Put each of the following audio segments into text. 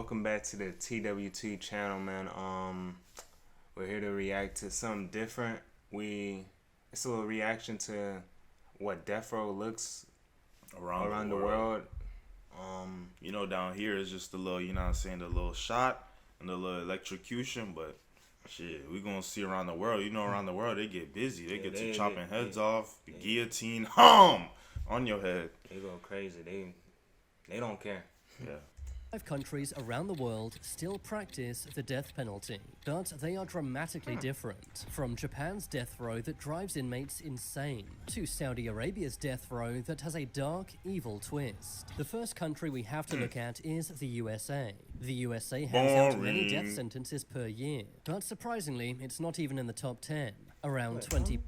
welcome back to the TWT channel, man. We're here to react to something different. It's a little reaction to what death row looks around the world. Down here is just a little, the little shot and the little electrocution, but shit, we gonna see around the world. Around the world they get busy. They get to chopping heads off, the guillotine, on your head. They go crazy. They don't care. Yeah. 5 countries around the world still practice the death penalty, but they are dramatically different. From Japan's death row that drives inmates insane, to Saudi Arabia's death row that has a dark, evil twist. The first country we have to look at is the USA. The USA hands out many death sentences per year, but surprisingly, it's not even in the top 10. Around 20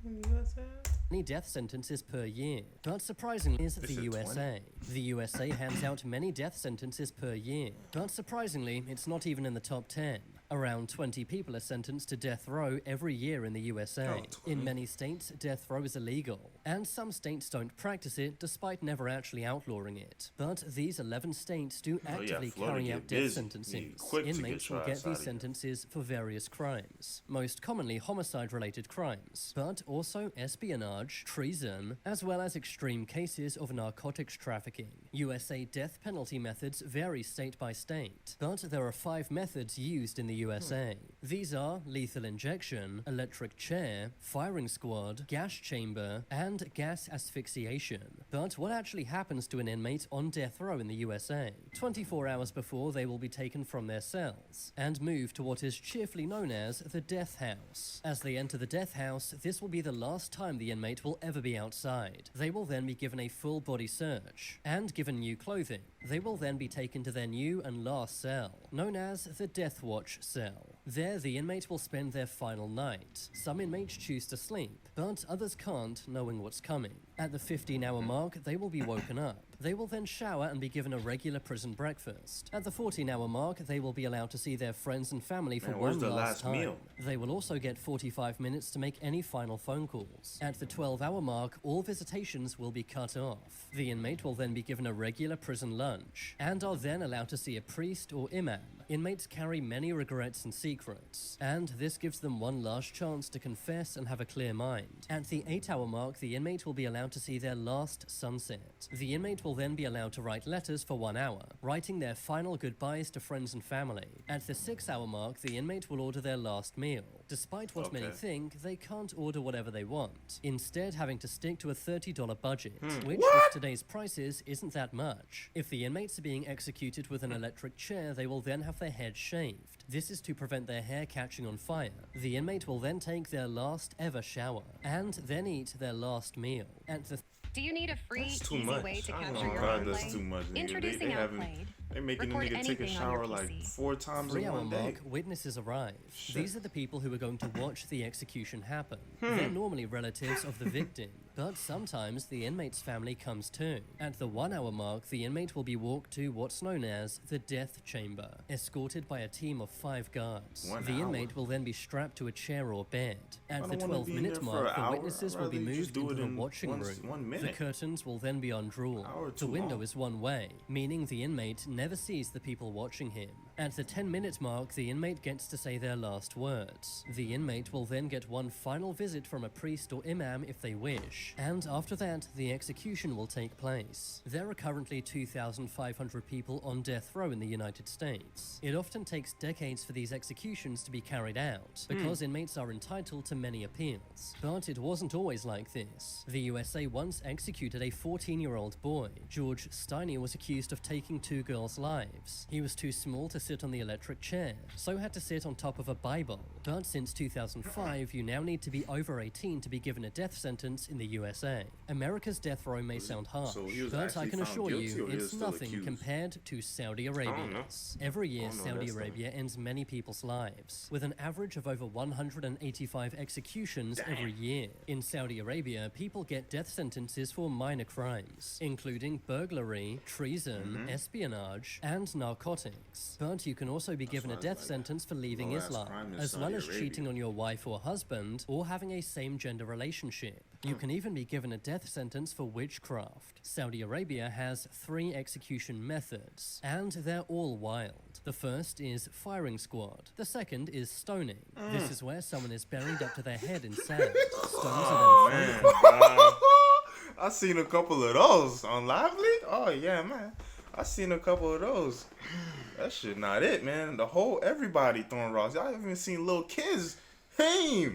many death sentences per year, but surprisingly is the USA. The USA hands out many death sentences per year, but surprisingly it's not even in the top 10. Around 20 people are sentenced to death row every year in the USA. In many states, death row is illegal, and some states don't practice it despite never actually outlawing it. But these 11 states do actively carry out death sentences. Inmates will get these sentences for various crimes, most commonly homicide-related crimes, but also espionage, treason, as well as extreme cases of narcotics trafficking. USA death penalty methods vary state by state, but there are 5 methods used in the USA. These are lethal injection, electric chair, firing squad, gas chamber, and gas asphyxiation. But what actually happens to an inmate on death row in the USA? 24 hours before they will be taken from their cells and moved to what is cheerfully known as the death house. As they enter the death house, this will be the last time the inmate will ever be outside. They will then be given a full body search and given new clothing. They will then be taken to their new and last cell, known as the Death Watch cell. There, the inmate will spend their final night. Some inmates choose to sleep, but others can't, knowing what's coming. At the 15-hour mark, they will be woken up. They will then shower and be given a regular prison breakfast. At the 14-hour mark, they will be allowed to see their friends and family for one last time. Meal? They will also get 45 minutes to make any final phone calls. At the 12-hour mark, all visitations will be cut off. The inmate will then be given a regular prison lunch, and are then allowed to see a priest or imam. Inmates carry many regrets and secrets, and this gives them one last chance to confess and have a clear mind. At the 8-hour mark, the inmate will be allowed to see their last sunset. The inmate will then be allowed to write letters for 1 hour, writing their final goodbyes to friends and family. At the 6-hour mark, the inmate will order their last meal. Despite what many think, they can't order whatever they want, instead having to stick to a $30 budget, which with today's prices isn't that much. If the inmates are being executed with an electric chair, they will then have their heads shaved. This is to prevent their hair catching on fire. The inmate will then take their last ever shower, and then eat their last meal. Do you need a free, easy way to capture your God, gameplay? that's too much. Introducing Outplayed. They're making Record a nigga take a anything on shower your like PC. 4 times in 3-hour one day. mark, witnesses arrive. These are the people who are going to watch the execution happen. They're normally relatives of the victim, but sometimes the inmate's family comes too. At the 1-hour mark, the inmate will be walked to what's known as the death chamber, escorted by a team of 5 guards. The inmate will then be strapped to a chair or bed. At the 12-minute mark, the witnesses will be moved into the watching room. The curtains will then be undrawn. The window is one way, meaning the inmate never sees the people watching him. At the 10-minute mark, the inmate gets to say their last words. The inmate will then get one final visit from a priest or imam if they wish, and after that, the execution will take place. There are currently 2,500 people on death row in the United States. It often takes decades for these executions to be carried out, because inmates are entitled to many appeals. But it wasn't always like this. The USA once executed a 14-year-old boy. George Steiny was accused of taking 2 girls' lives. He was too small to sit on the electric chair, so had to sit on top of a Bible. But since 2005, you now need to be over 18 to be given a death sentence in the USA. America's death row may sound harsh, but I can assure you it's nothing compared to Saudi Arabia's. Every year, Saudi Arabia ends many people's lives, with an average of over 185 executions every year. In Saudi Arabia, people get death sentences for minor crimes, including burglary, treason, espionage, and narcotics. But you can also be given a death sentence for leaving Islam, as well as cheating on your wife or husband, or having a same-gender relationship. You can even be given a death sentence for witchcraft. Saudi Arabia has 3 execution methods, and they're all wild. The first is firing squad. The second is stoning. This is where someone is buried up to their head in sand. Stones are then thrown. I seen a couple of those on Lively. Oh yeah, man. I seen a couple of those. That shit not it, man. Everybody throwing rocks. Y'all even seen little kids. Hey,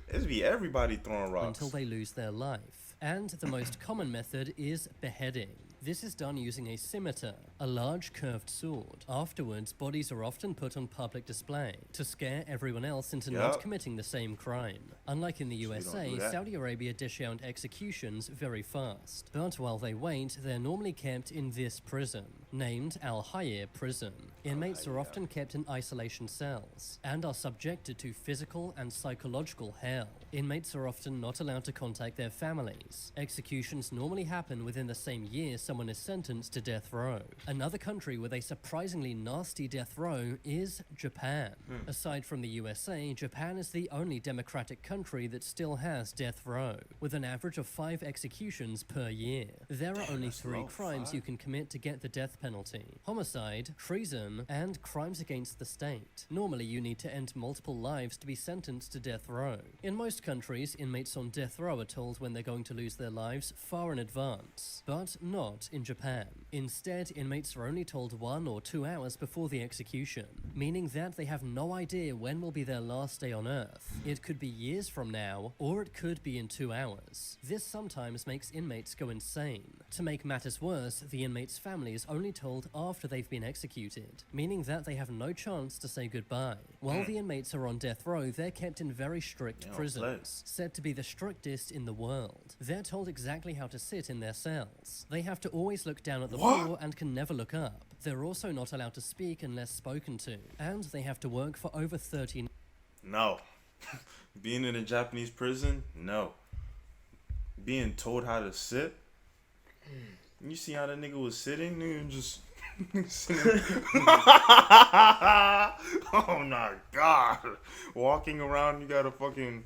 it's be everybody throwing rocks. Until they lose their life. And the most common method is beheading. This is done using a scimitar, a large curved sword. Afterwards, bodies are often put on public display to scare everyone else into not committing the same crime. Unlike in the USA, Saudi Arabia dish out executions very fast. But while they wait, they're normally kept in this prison, named Al Hayr Prison. Inmates are often kept in isolation cells and are subjected to physical and psychological hell. Inmates are often not allowed to contact their families. Executions normally happen within the same year someone is sentenced to death row. Another country with a surprisingly nasty death row is Japan. Aside from the USA, Japan is the only democratic country that still has death row, with an average of 5 executions per year. There are only 3 crimes you can commit to get the death penalty: homicide, treason, and crimes against the state. Normally, you need to end multiple lives to be sentenced to death row. In most countries, inmates on death row are told when they're going to lose their lives far in advance, but not in Japan. Instead, inmates are only told 1 or 2 hours before the execution, meaning that they have no idea when will be their last day on Earth. It could be years from now, or it could be in 2 hours. This sometimes makes inmates go insane. To make matters worse, the inmate's family is only told after they've been executed, meaning that they have no chance to say goodbye. While the inmates are on death row, they're kept in very strict prisons, said to be the strictest in the world. They're told exactly how to sit in their cells. They have to always look down at the floor and can never look up. They're also not allowed to speak unless spoken to, and they have to work for over 30. No. Being in a Japanese prison? No. Being told how to sit? You see how that nigga was sitting? Nigga just sitting. Oh my god. Walking around, you gotta fucking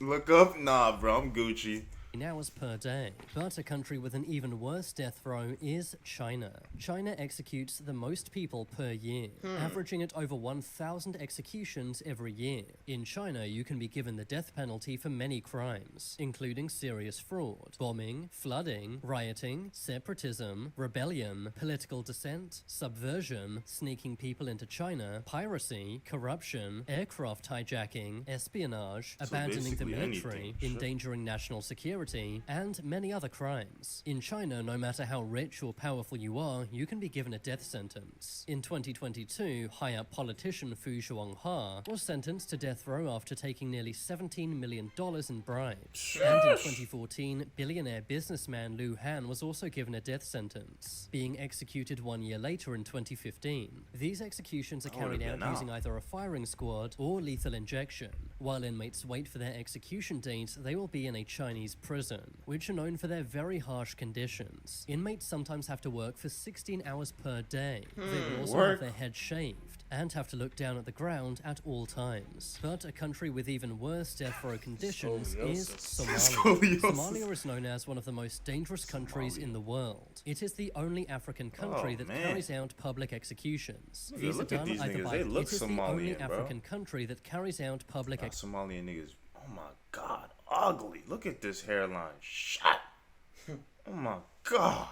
look up? Nah, bro, I'm Gucci. Hours per day. But a country with an even worse death row is China. China executes the most people per year, averaging at over 1,000 executions every year. In China, you can be given the death penalty for many crimes, including serious fraud, bombing, flooding, rioting, separatism, rebellion, political dissent, subversion, sneaking people into China, piracy, corruption, aircraft hijacking, espionage, abandoning the military, endangering national security, and many other crimes. In China, no matter how rich or powerful you are, you can be given a death sentence. In 2022, high-up politician Fu Zhuangha was sentenced to death row after taking nearly $17 million in bribes. And in 2014, billionaire businessman Liu Han was also given a death sentence, being executed 1 year later in 2015. These executions are carried out using either a firing squad or lethal injection. While inmates wait for their execution date, they will be in a Chinese prison, which are known for their very harsh conditions. Inmates sometimes have to work for 16 hours per day. They will also have their heads shaved and have to look down at the ground at all times. But a country with even worse death row conditions is Somalia. Somalia is known as one of the most dangerous countries in the world. It is the only African country that carries out public executions. These are done either by... It is the only African country that carries out public executions. Somalian niggas, oh my god, ugly. Look at this hairline. Shot. Oh my god.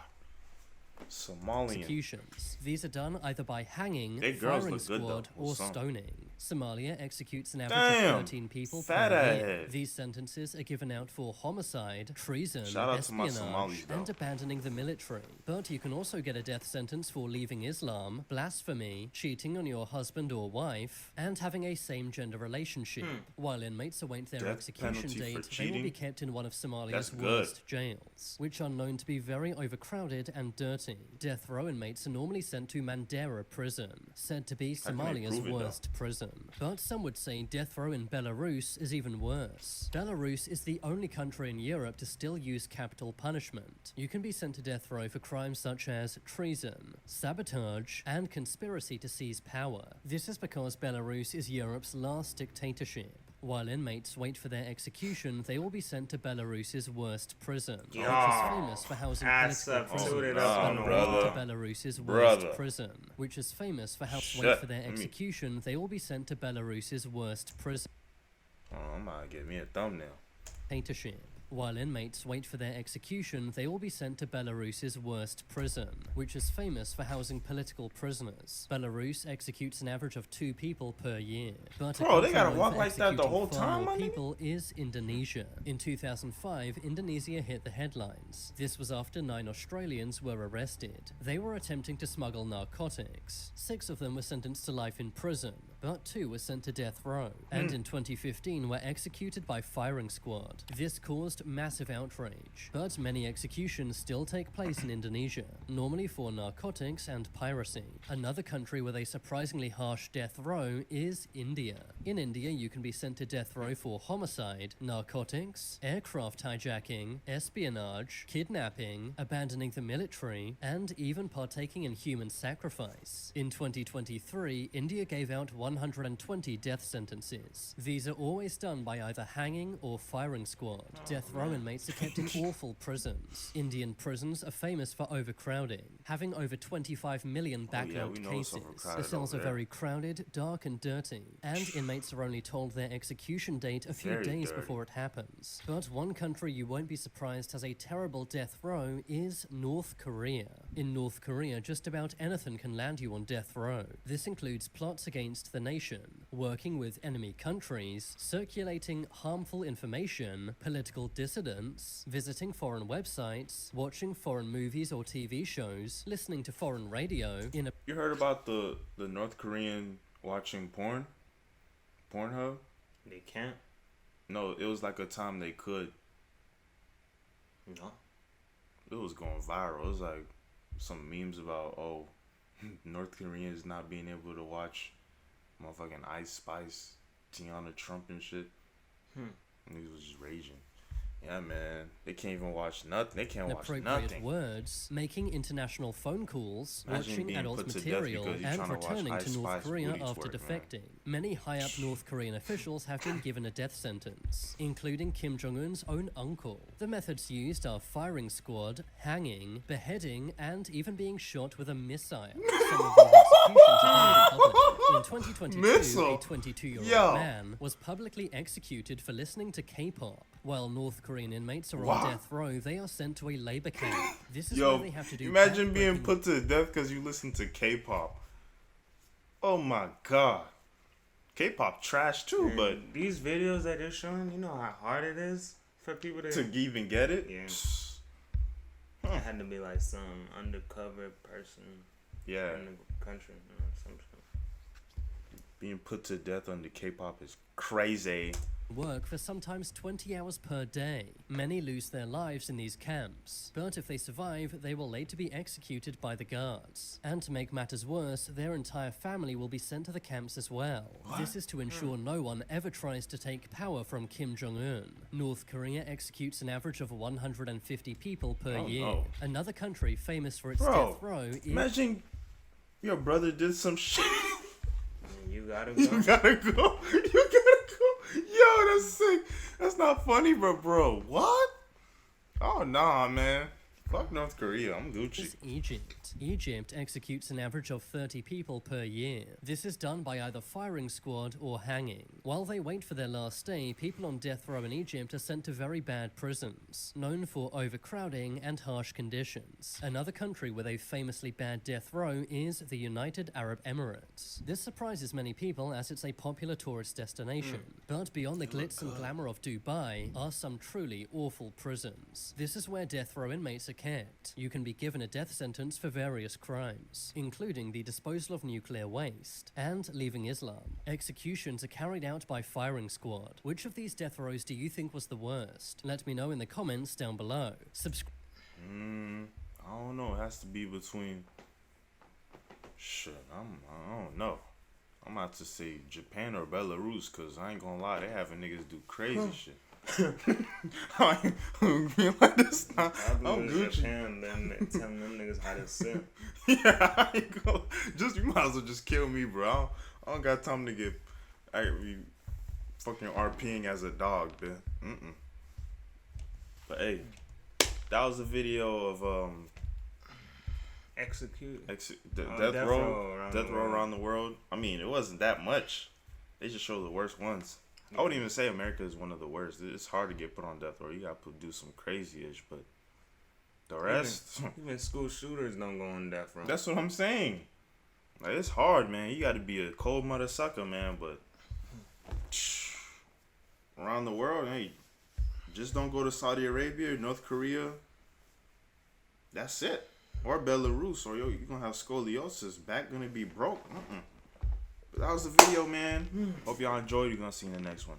Somalian executions. These are done either by hanging, firing squad, or stoning. Somalia executes an average of 13 people per year. These sentences are given out for homicide, treason, espionage, and abandoning the military. But you can also get a death sentence for leaving Islam, blasphemy, cheating on your husband or wife, and having a same-gender relationship. While inmates await their execution date, they will be kept in one of Somalia's worst jails, which are known to be very overcrowded and dirty. Death row inmates are normally sent to Mandera prison, said to be Somalia's worst prison. But some would say death row in Belarus is even worse. Belarus is the only country in Europe to still use capital punishment. You can be sent to death row for crimes such as treason, sabotage, and conspiracy to seize power. This is because Belarus is Europe's last dictatorship. While inmates wait for their execution, they will be sent to Belarus's worst prison, which is Yo, famous for housing ass political up, suited prisoners. up on the brother. wall. To Belarus's Brother. worst prison, which is famous for wait Shit. for their execution, they will be sent to Belarus's worst prison. Oh, I'm about to get me a thumbnail. Dictatorship. While inmates wait for their execution, they will be sent to Belarus's worst prison, which is famous for housing political prisoners. Belarus executes an average of 2 people per year. But a Bro, they country gotta known walk for like that the executing whole far time, more my nigga? people is Indonesia. In 2005, Indonesia hit the headlines. This was after 9 Australians were arrested. They were attempting to smuggle narcotics. 6 of them were sentenced to life in prison, but 2 were sent to death row, and in 2015 were executed by firing squad. This caused massive outrage, but many executions still take place in Indonesia, normally for narcotics and piracy. Another country with a surprisingly harsh death row is India. In India, you can be sent to death row for homicide, narcotics, aircraft hijacking, espionage, kidnapping, abandoning the military, and even partaking in human sacrifice. In 2023, India gave out 120 death sentences. These are always done by either hanging or firing squad. Death row inmates are kept in awful prisons. Indian prisons are famous for overcrowding, having over 25 million backlogged we know it's cases. overcrowded The cells are over there. very crowded, dark, and dirty, and inmates are only told their execution date a few Very days dirty. before it happens. But one country you won't be surprised has a terrible death row is North Korea. In North Korea, just about anything can land you on death row. This includes plots against the nation, working with enemy countries, circulating harmful information, political dissidents, visiting foreign websites, watching foreign movies or TV shows, listening to foreign radio, in a You heard about the North Korean watching porn? Pornhub? They can't. No, it was like a time they could. No. It was going viral. It was like some memes about, oh, North Koreans not being able to watch motherfucking Ice Spice, Tiana Trump and shit. Niggas was just raging. Yeah, man. They can't even watch nothing. They can't watch inappropriate nothing. words, making international phone calls, Imagine watching being adult put to death material, because you're and trying to watch returning Ice to North Spice Korea booty after twerk, man. defecting. Many high-up North Korean officials have been given a death sentence, including Kim Jong-un's own uncle. The methods used are firing squad, hanging, beheading, and even being shot with a missile. Some of these executions are public. In 2022, Missile? a 22-year-old Yo. man was publicly executed for listening to K-pop. While North Korean inmates are Wow. on death row, they are sent to a labor camp. This is Yo, where they have to do imagine being backbreaking- put to death because you listen to K-pop. Oh my god. K-pop trash too, but And these videos that they're showing, you know how hard it is for people to. to even get it? Yeah. It had to be like some undercover person Yeah. in the country, you know, some shit. Being put to death under K-pop is crazy. work for sometimes 20 hours per day. Many lose their lives in these camps, but if they survive, they will later be executed by the guards. And to make matters worse, their entire family will be sent to the camps as well. This is to ensure no one ever tries to take power from Kim Jong-un. North Korea executes an average of 150 people per Oh, year. no. Another country famous for its Bro, death row is... imagine your brother did some shit. And you gotta go. You gotta go. You gotta go. Yo, that's sick. That's not funny, bro. What? Oh, nah, man. Fuck North Korea. I'm Gucci. is Egypt. Egypt executes an average of 30 people per year. This is done by either firing squad or hanging. While they wait for their last day, people on death row in Egypt are sent to very bad prisons, known for overcrowding and harsh conditions. Another country with a famously bad death row is the United Arab Emirates. This surprises many people as it's a popular tourist destination. But beyond the glitz and glamour of Dubai are some truly awful prisons. This is where death row inmates are kept. You can be given a death sentence for various crimes, including the disposal of nuclear waste and leaving Islam. Executions are carried out by firing squad. Which of these death rows do you think was the worst? Let me know in the comments down below. I don't know. It has to be between. Shit, I don't know. I'm about to say Japan or Belarus, cause I ain't gonna lie, they having niggas do crazy shit. I ain't be like this. I'm Probably Gucci. Japan, then telling them niggas how to sit. Yeah, I ain't gonna. You might as well just kill me, bro. I don't got time to get fucking RPing as a dog, man. But hey, that was a video of Death Row around the world. I mean, it wasn't that much. They just show the worst ones. I wouldn't even say America is one of the worst. It's hard to get put on death row. You got to do some crazy-ish, but the rest... Even school shooters don't go on death row. That's what I'm saying. Like, it's hard, man. You got to be a cold mother sucker, man, but... Around the world, hey, just don't go to Saudi Arabia, North Korea. That's it. Or Belarus, or you're going to have scoliosis. Back going to be broke. But that was the video, man. Hope y'all enjoyed. You're going to see you in the next one.